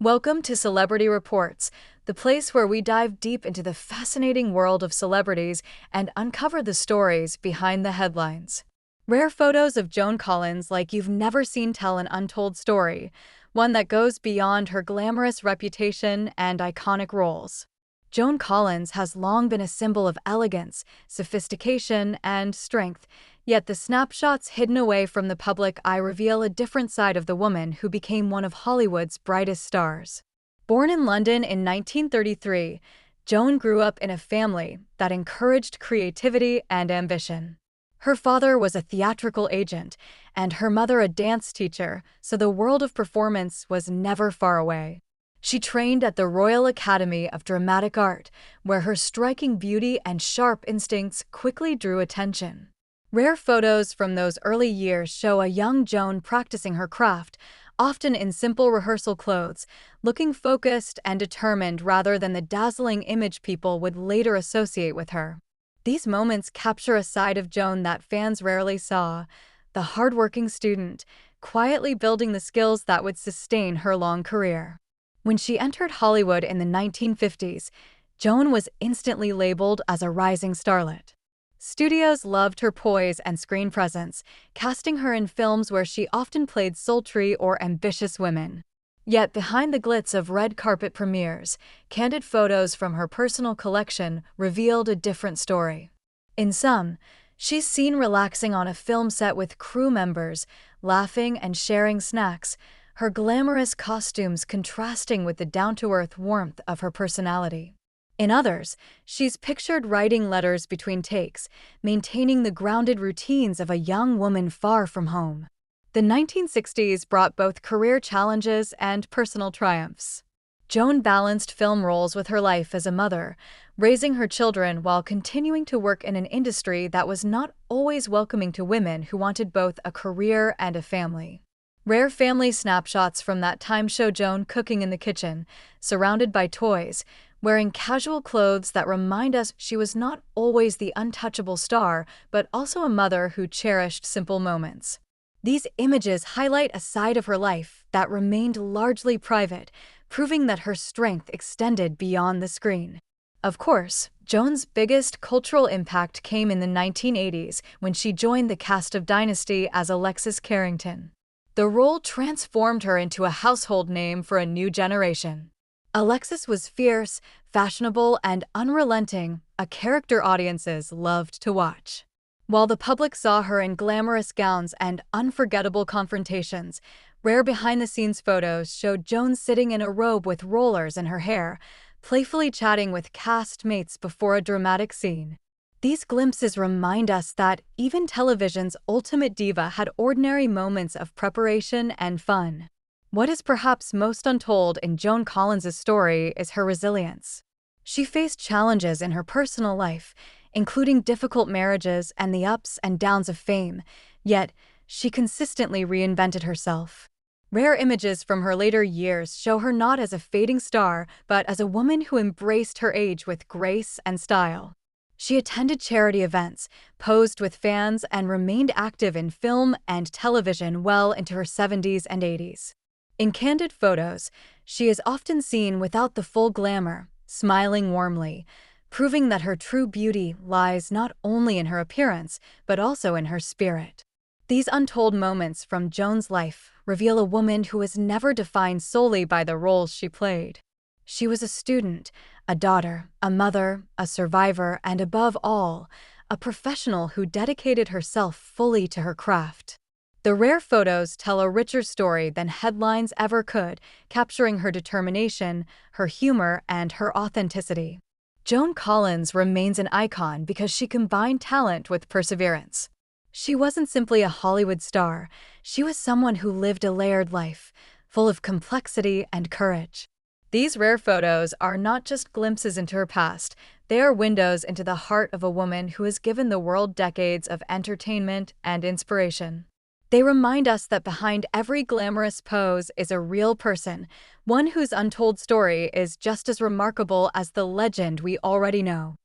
Welcome to Celebrity Reports, the place where we dive deep into the fascinating world of celebrities and uncover the stories behind the headlines. Rare photos of Joan Collins like you've never seen tell an untold story, one that goes beyond her glamorous reputation and iconic roles. Joan Collins has long been a symbol of elegance, sophistication, and strength, yet the snapshots hidden away from the public eye reveal a different side of the woman who became one of Hollywood's brightest stars. Born in London in 1933, Joan grew up in a family that encouraged creativity and ambition. Her father was a theatrical agent, and her mother a dance teacher, so the world of performance was never far away. She trained at the Royal Academy of Dramatic Art, where her striking beauty and sharp instincts quickly drew attention. Rare photos from those early years show a young Joan practicing her craft, often in simple rehearsal clothes, looking focused and determined rather than the dazzling image people would later associate with her. These moments capture a side of Joan that fans rarely saw, the hardworking student, quietly building the skills that would sustain her long career. When she entered Hollywood in the 1950s, Joan was instantly labeled as a rising starlet. Studios loved her poise and screen presence, casting her in films where she often played sultry or ambitious women. Yet behind the glitz of red carpet premieres, candid photos from her personal collection revealed a different story. In some, she's seen relaxing on a film set with crew members, laughing and sharing snacks, her glamorous costumes contrasting with the down-to-earth warmth of her personality. In others, she's pictured writing letters between takes, maintaining the grounded routines of a young woman far from home. The 1960s brought both career challenges and personal triumphs. Joan balanced film roles with her life as a mother, raising her children while continuing to work in an industry that was not always welcoming to women who wanted both a career and a family. Rare family snapshots from that time show Joan cooking in the kitchen, surrounded by toys, wearing casual clothes that remind us she was not always the untouchable star, but also a mother who cherished simple moments. These images highlight a side of her life that remained largely private, proving that her strength extended beyond the screen. Of course, Joan's biggest cultural impact came in the 1980s when she joined the cast of Dynasty as Alexis Carrington. The role transformed her into a household name for a new generation. Alexis was fierce, fashionable, and unrelenting, a character audiences loved to watch. While the public saw her in glamorous gowns and unforgettable confrontations, rare behind-the-scenes photos showed Joan sitting in a robe with rollers in her hair, playfully chatting with cast mates before a dramatic scene. These glimpses remind us that even television's ultimate diva had ordinary moments of preparation and fun. What is perhaps most untold in Joan Collins' story is her resilience. She faced challenges in her personal life, including difficult marriages and the ups and downs of fame, yet she consistently reinvented herself. Rare images from her later years show her not as a fading star, but as a woman who embraced her age with grace and style. She attended charity events, posed with fans, and remained active in film and television well into her 70s and 80s. In candid photos, she is often seen without the full glamour, smiling warmly, proving that her true beauty lies not only in her appearance, but also in her spirit. These untold moments from Joan's life reveal a woman who was never defined solely by the roles she played. She was a student, a daughter, a mother, a survivor, and above all, a professional who dedicated herself fully to her craft. The rare photos tell a richer story than headlines ever could, capturing her determination, her humor, and her authenticity. Joan Collins remains an icon because she combined talent with perseverance. She wasn't simply a Hollywood star, she was someone who lived a layered life, full of complexity and courage. These rare photos are not just glimpses into her past, they are windows into the heart of a woman who has given the world decades of entertainment and inspiration. They remind us that behind every glamorous pose is a real person, one whose untold story is just as remarkable as the legend we already know.